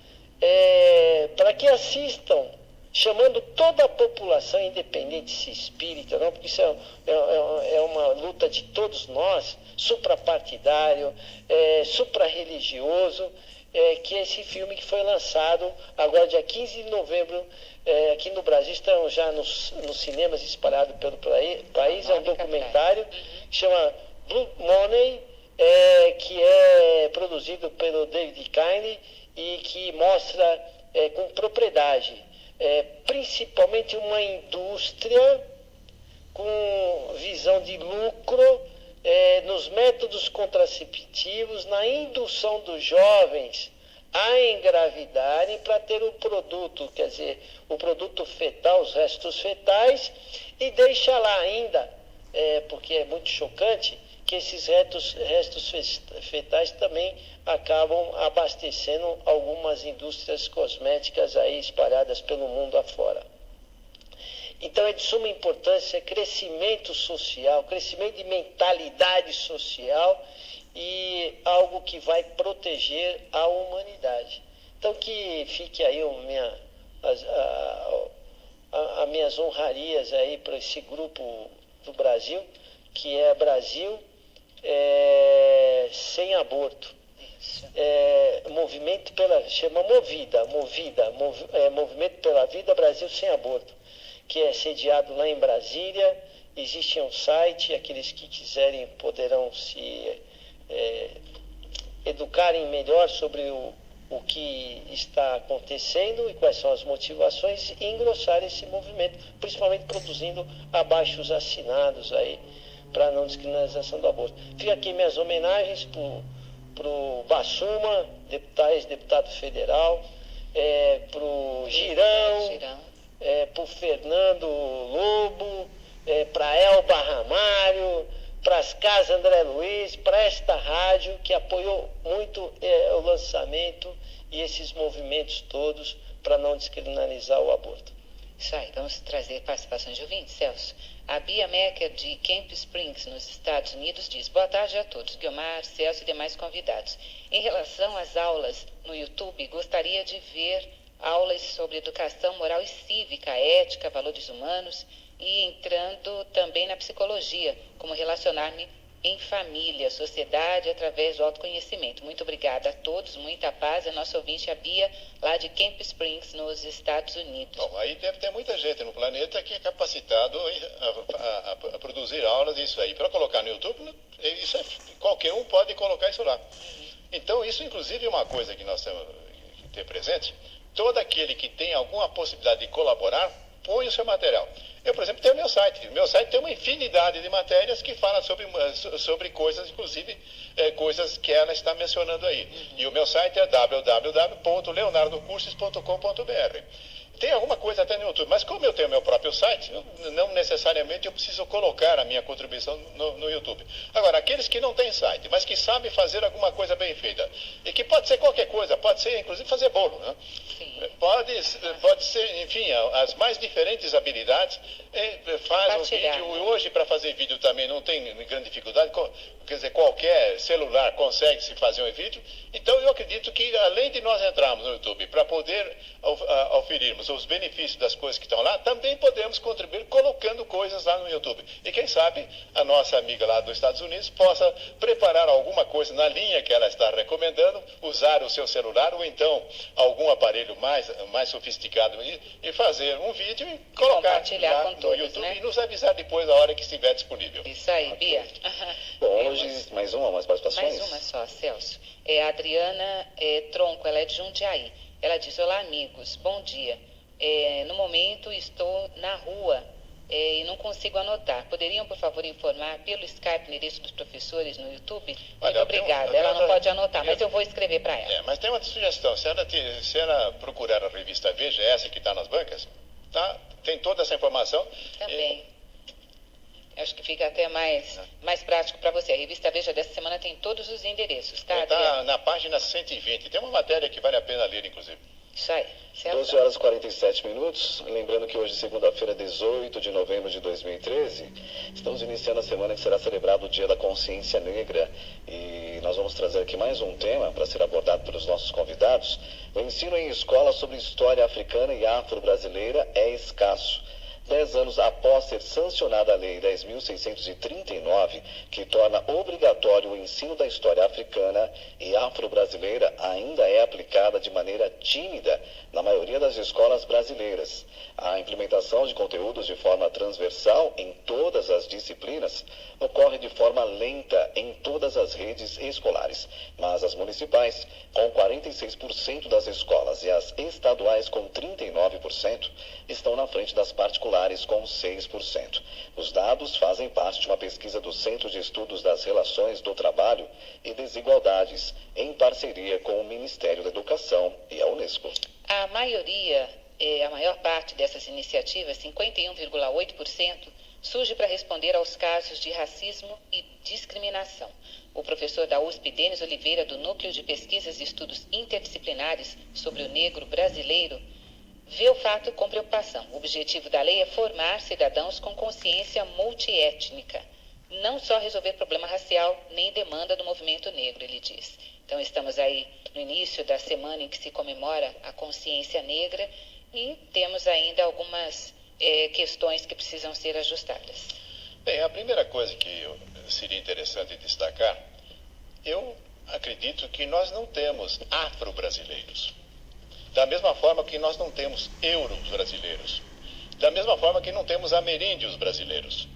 Para que assistam, chamando toda a população, independente se espírita ou não, porque isso é uma luta de todos nós, suprapartidário, suprarreligioso, que é esse filme que foi lançado agora dia 15 de novembro, aqui no Brasil, estão já nos cinemas espalhados pelo país, é um documentário que chama Blue Money, que é produzido pelo David Kine e que mostra com propriedade, principalmente uma indústria com visão de lucro nos métodos contraceptivos, na indução dos jovens a engravidarem para ter o produto, quer dizer, o produto fetal, os restos fetais, e deixa lá ainda, porque é muito chocante, que esses restos fetais também acabam abastecendo algumas indústrias cosméticas aí espalhadas pelo mundo afora. Então é de suma importância crescimento social, crescimento de mentalidade social e algo que vai proteger a humanidade. Então que fique aí as minhas honrarias aí para esse grupo do Brasil, que é Brasil sem aborto. Movimento chama Movimento pela Vida Brasil Sem Aborto, que é sediado lá em Brasília. Existe um site, aqueles que quiserem poderão se educarem melhor sobre o que está acontecendo e quais são as motivações, e engrossar esse movimento, principalmente produzindo abaixos assinados aí para não descriminalização do aborto. Fica aqui minhas homenagens para o Bassuma, ex-deputado federal, para o Girão, para o Fernando Lobo, para Elba Ramalho, para as Casas André Luiz, para esta rádio que apoiou muito o lançamento e esses movimentos todos para não descriminalizar o aborto. Isso aí, vamos trazer participações de ouvintes, Celso. A Bia Mecker, de Camp Springs, nos Estados Unidos, diz: boa tarde a todos, Guiomar, Celso e demais convidados. Em relação às aulas no YouTube, gostaria de ver aulas sobre educação moral e cívica, ética, valores humanos, e entrando também na psicologia, como relacionar-me em família, sociedade, através do autoconhecimento. Muito obrigada a todos, muita paz. A nossa ouvinte, a Bia, lá de Camp Springs, nos Estados Unidos. Bom, aí deve ter muita gente no planeta que é capacitado a produzir aulas disso aí. Para colocar no YouTube, qualquer um pode colocar isso lá. Então, isso inclusive é uma coisa que nós temos que ter presente. Todo aquele que tem alguma possibilidade de colaborar, põe o seu material. Eu, por exemplo, tenho o meu site. O meu site tem uma infinidade de matérias que falam sobre coisas, inclusive coisas que ela está mencionando aí. E o meu site é www.leonardocursos.com.br. Tem alguma coisa até no YouTube, mas como eu tenho meu próprio site, não necessariamente eu preciso colocar a minha contribuição no YouTube. Agora, aqueles que não têm site, mas que sabem fazer alguma coisa bem feita, e que pode ser qualquer coisa, pode ser inclusive fazer bolo, né? Sim. Pode ser, enfim, as mais diferentes habilidades. Faz um vídeo. Hoje, para fazer vídeo também não tem grande dificuldade. Quer dizer, qualquer celular consegue se fazer um vídeo. Então, eu acredito que, além de nós entrarmos no YouTube para poder oferirmos os benefícios das coisas que estão lá, também podemos contribuir colocando coisas lá no YouTube. E quem sabe a nossa amiga lá dos Estados Unidos possa preparar alguma coisa na linha que ela está recomendando, usar o seu celular ou então algum aparelho mais sofisticado e fazer um vídeo e colocar lá no todos, YouTube, né? E nos avisar depois da hora que estiver disponível. Isso aí, Bia. Bom, hoje mais participações? Mais uma só, Celso. A Adriana Tronco, ela é de Jundiaí. Ela diz: olá, amigos, bom dia. No momento estou na rua e não consigo anotar. Poderiam, por favor, informar pelo Skype o endereço dos professores no YouTube? Muito obrigada. Ela não pode anotar, mas eu vou escrever para ela. Mas tem uma sugestão. Se ela procurar a revista Veja, essa que está nas bancas, tá? Tem toda essa informação. Também. Acho que fica até mais prático para você. A revista Veja dessa semana tem todos os endereços, tá, Adriana? Está na página 120. Tem uma matéria que vale a pena ler, inclusive. Isso aí. 12 horas e 47 minutos. Lembrando que hoje, segunda-feira, 18 de novembro de 2013, estamos iniciando a semana que será celebrado o Dia da Consciência Negra. E nós vamos trazer aqui mais um tema para ser abordado pelos nossos convidados. O ensino em escola sobre história africana e afro-brasileira é escasso. 10 anos após ser sancionada a Lei 10.639, que torna obrigatório o ensino da história africana e afro-brasileira, ainda é aplicada de maneira tímida na maioria das escolas brasileiras. A implementação de conteúdos de forma transversal em todas as disciplinas ocorre de forma lenta em todas as redes escolares, mas as municipais, com 46% das escolas, e as estaduais, com 39%, estão na frente das particulares, com 6%. Os dados fazem parte de uma pesquisa do Centro de Estudos das Relações do Trabalho e Desigualdades, em parceria com o Ministério da Educação e a Unesco. A maior parte dessas iniciativas, 51,8%, surge para responder aos casos de racismo e discriminação. O professor da USP, Denis Oliveira, do Núcleo de Pesquisas e Estudos Interdisciplinares sobre o Negro Brasileiro, vê o fato com preocupação. O objetivo da lei é formar cidadãos com consciência multiétnica, não só resolver problema racial, nem demanda do movimento negro, ele diz. Então, estamos aí no início da semana em que se comemora a consciência negra e temos ainda algumas questões que precisam ser ajustadas. Bem, a primeira coisa que seria interessante destacar, eu acredito que nós não temos afro-brasileiros. Da mesma forma que nós não temos euro-brasileiros. Da mesma forma que não temos ameríndios brasileiros.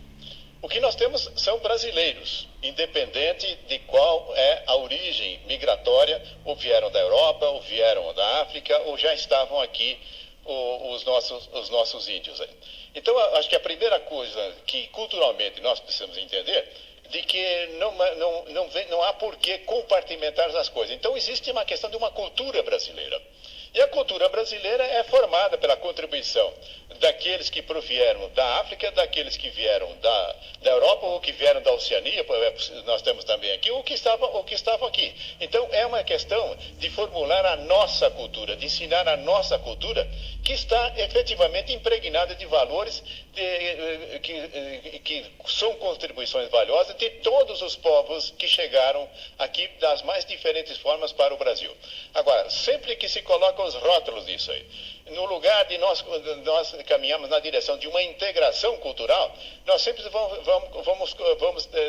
O que nós temos são brasileiros, independente de qual é a origem migratória, ou vieram da Europa, ou vieram da África, ou já estavam aqui os nossos índios. Então, acho que a primeira coisa que culturalmente nós precisamos entender de que não há por que compartimentar as coisas. Então, existe uma questão de uma cultura brasileira. E a cultura brasileira é formada pela contribuição daqueles que provieram da África, daqueles que vieram da Europa ou que vieram da Oceania, nós temos também aqui, ou que estavam aqui. Então, é uma questão de formular a nossa cultura, de ensinar a nossa cultura, que está efetivamente impregnada de valores que são contribuições valiosas de todos os povos que chegaram aqui das mais diferentes formas para o Brasil. Agora, sempre que se colocam os rótulos disso aí, no lugar de nós caminhamos na direção de uma integração cultural, nós sempre vamos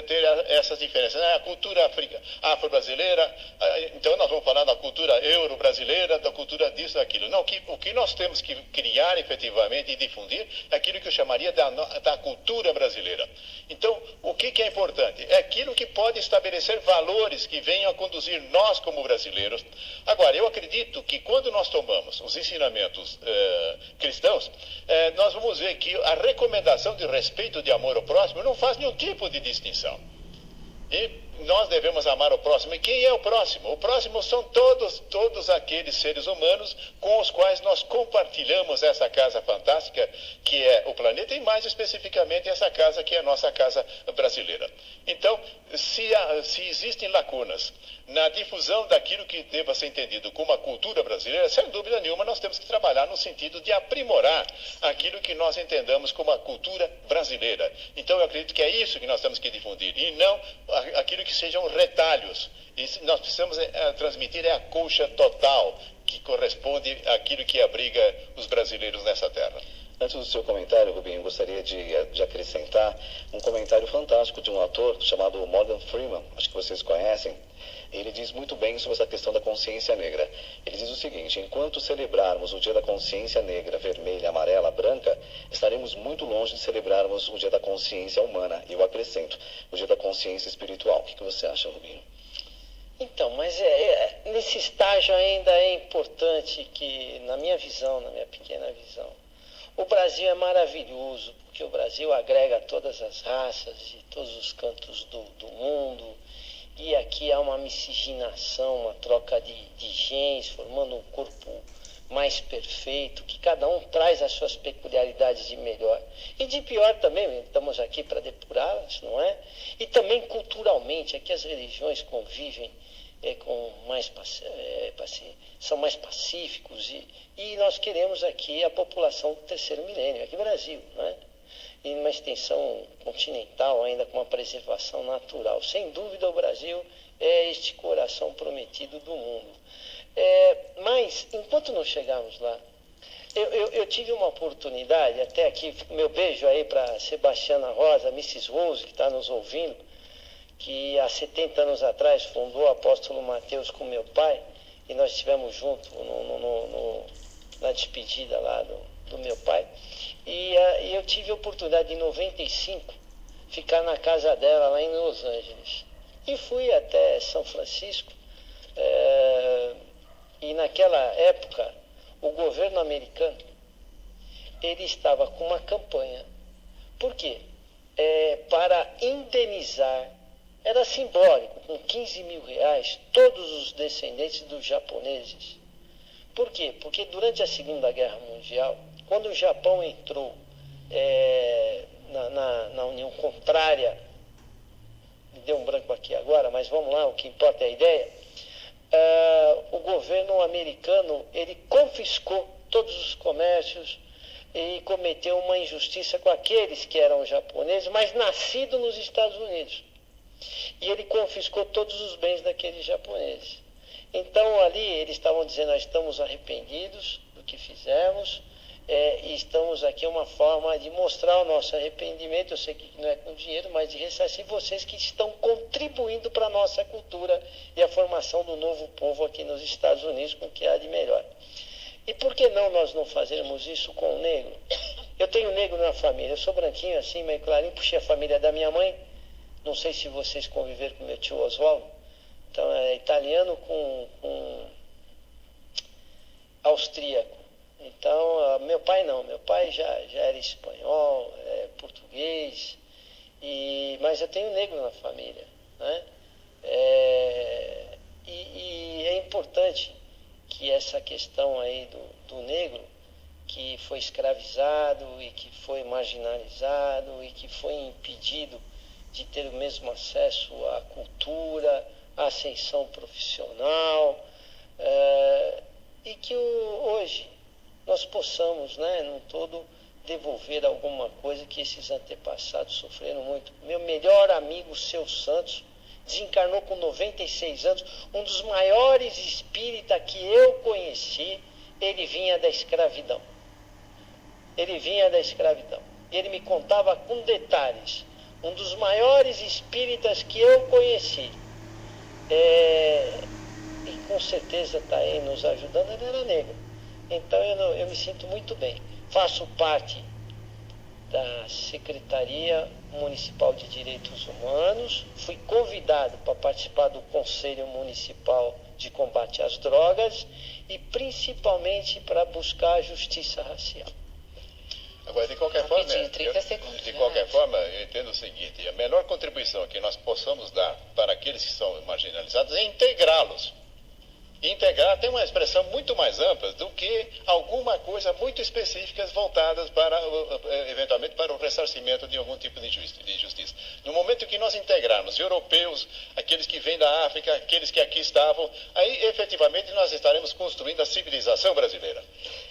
ter essas diferenças. A cultura afro-brasileira, então nós vamos falar da cultura euro-brasileira, da cultura disso, daquilo. Não, o que nós temos que criar efetivamente e difundir é aquilo que eu chamaria da cultura brasileira. Então, o que é importante? É aquilo que pode estabelecer valores que venham a conduzir nós como brasileiros. Agora, eu acredito que quando nós tomamos os ensinamentos cristãos, nós vamos ver que a recomendação de respeito, de amor ao próximo, não faz nenhum tipo de distinção. E nós devemos amar o próximo. E quem é o próximo? O próximo são todos aqueles seres humanos com os quais nós compartilhamos essa casa fantástica que é o planeta e mais especificamente essa casa que é a nossa casa brasileira. Então, se existem lacunas na difusão daquilo que deva ser entendido como a cultura brasileira, sem dúvida nenhuma, nós temos que trabalhar no sentido de aprimorar aquilo que nós entendamos como a cultura brasileira. Então, eu acredito que é isso que nós temos que difundir, e não aquilo que sejam retalhos. E nós precisamos transmitir a colcha total, que corresponde àquilo que abriga os brasileiros nessa terra. Antes do seu comentário, Rubinho, gostaria de acrescentar um comentário fantástico de um ator chamado Morgan Freeman, acho que vocês conhecem. Ele diz muito bem sobre essa questão da consciência negra. Ele diz o seguinte: enquanto celebrarmos o Dia da Consciência Negra, vermelha, amarela, branca, estaremos muito longe de celebrarmos o Dia da Consciência Humana. E eu acrescento, o Dia da Consciência Espiritual. O que você acha, Rubinho? Então, mas nesse estágio ainda é importante que, na minha visão, na minha pequena visão, o Brasil é maravilhoso, porque o Brasil agrega todas as raças de todos os cantos do mundo, e aqui há uma miscigenação, uma troca de genes, formando um corpo mais perfeito, que cada um traz as suas peculiaridades de melhor. E de pior também, estamos aqui para depurá-las, não é? E também culturalmente, aqui as religiões convivem são mais pacíficos, e nós queremos aqui a população do terceiro milênio, aqui no Brasil, não é? E uma extensão continental ainda com uma preservação natural. Sem dúvida o Brasil é este coração prometido do mundo. Mas, enquanto não chegarmos lá, eu tive uma oportunidade, até aqui, meu beijo aí para Sebastiana Rosa, Mrs. Rose, que está nos ouvindo, que há 70 anos atrás fundou o Apóstolo Mateus com meu pai, e nós estivemos juntos na despedida lá do meu pai. E eu tive a oportunidade, em 95, ficar na casa dela lá em Los Angeles. E fui até São Francisco, e naquela época, o governo americano, ele estava com uma campanha. Por quê? Para indenizar, era simbólico, com 15 mil reais, todos os descendentes dos japoneses. Por quê? Porque durante a Segunda Guerra Mundial, quando o Japão entrou na União Contrária, me deu um branco aqui agora, mas vamos lá, o que importa é a ideia, o governo americano, ele confiscou todos os comércios e cometeu uma injustiça com aqueles que eram japoneses, mas nascidos nos Estados Unidos. E ele confiscou todos os bens daqueles japoneses. Então ali eles estavam dizendo: nós estamos arrependidos do que fizemos, e estamos aqui uma forma de mostrar o nosso arrependimento. Eu sei que não é com dinheiro, mas de ressarcir vocês que estão contribuindo para a nossa cultura e a formação do novo povo aqui nos Estados Unidos, com o que há de melhor. E por que não nós não fazermos isso com o negro? Eu tenho negro na família, eu sou branquinho assim, meio clarinho, puxei a família da minha mãe. Não sei se vocês conviveram com meu tio Oswaldo. Então é italiano com austríaco. Então, meu pai não, meu pai já era espanhol, português, mas eu tenho negro na família, né? E é importante que essa questão aí do negro, que foi escravizado e que foi marginalizado e que foi impedido de ter o mesmo acesso à cultura, à ascensão profissional, e que hoje nós possamos, né, no todo, devolver alguma coisa que esses antepassados sofreram muito. Meu melhor amigo, Seu Santos, desencarnou com 96 anos, um dos maiores espíritas que eu conheci. Ele vinha da escravidão. Ele vinha da escravidão. Ele me contava com detalhes. Um dos maiores espíritas que eu conheci. E com certeza está aí nos ajudando. Ele era negro. Então eu me sinto muito bem. Faço parte da Secretaria Municipal de Direitos Humanos. Fui convidado para participar do Conselho Municipal de Combate às Drogas e principalmente para buscar a justiça racial. Agora, de qualquer forma, eu entendo o seguinte: a melhor contribuição que nós possamos dar para aqueles que são marginalizados é integrá-los. Integrar tem uma expressão muito mais ampla do que alguma coisa muito específica voltadas para, eventualmente, para o ressarcimento de algum tipo de justiça. No momento que nós integrarmos europeus, aqueles que vêm da África, aqueles que aqui estavam, aí efetivamente nós estaremos construindo a civilização brasileira.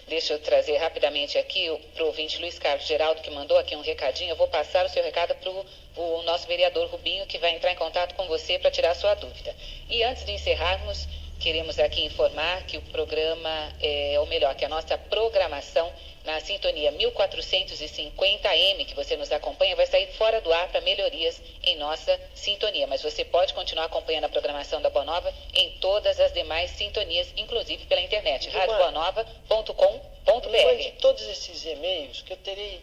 Deixa eu trazer rapidamente aqui para o ouvinte Luiz Carlos Geraldo, que mandou aqui um recadinho. Eu vou passar o seu recado para o nosso vereador Rubinho, que vai entrar em contato com você para tirar a sua dúvida. E antes de encerrarmos, queremos aqui informar que o programa, ou melhor, que a nossa programação na sintonia 1450M, que você nos acompanha, vai sair fora do ar para melhorias em nossa sintonia. Mas você pode continuar acompanhando a programação da Boa Nova em todas as demais sintonias, inclusive pela internet, radioboanova.com.br. De todos esses e-mails, que eu terei,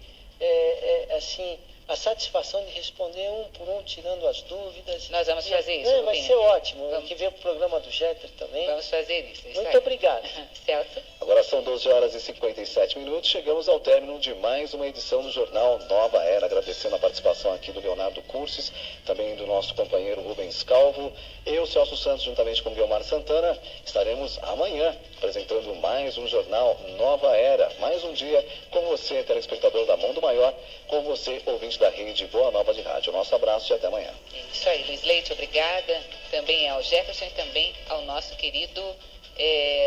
assim, a satisfação de responder um por um, tirando as dúvidas. Nós vamos fazer isso, vai ser ótimo. Vamos que ver o programa do Jeter também. Vamos fazer isso. Muito obrigado. Celso. Agora são 12 horas e 57 minutos. Chegamos ao término de mais uma edição do Jornal Nova Era. Agradecendo a participação aqui do Leonardo Cursis, também do nosso companheiro Rubens Calvo. Eu, Celso Santos, juntamente com Guilmar Santana, estaremos amanhã apresentando mais um Jornal Nova Era. Mais um dia com você, telespectador da Mundo Maior, com você, ouvinte da rede Boa Nova de Rádio. Nosso abraço e até amanhã. Isso aí, Luiz Leite, obrigada. Também ao Jefferson e também ao nosso querido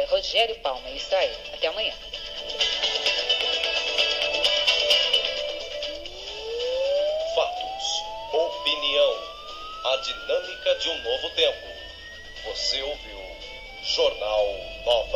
Rogério Palma. Isso aí, até amanhã. Fatos, opinião, a dinâmica de um novo tempo. Você ouviu Jornal Nova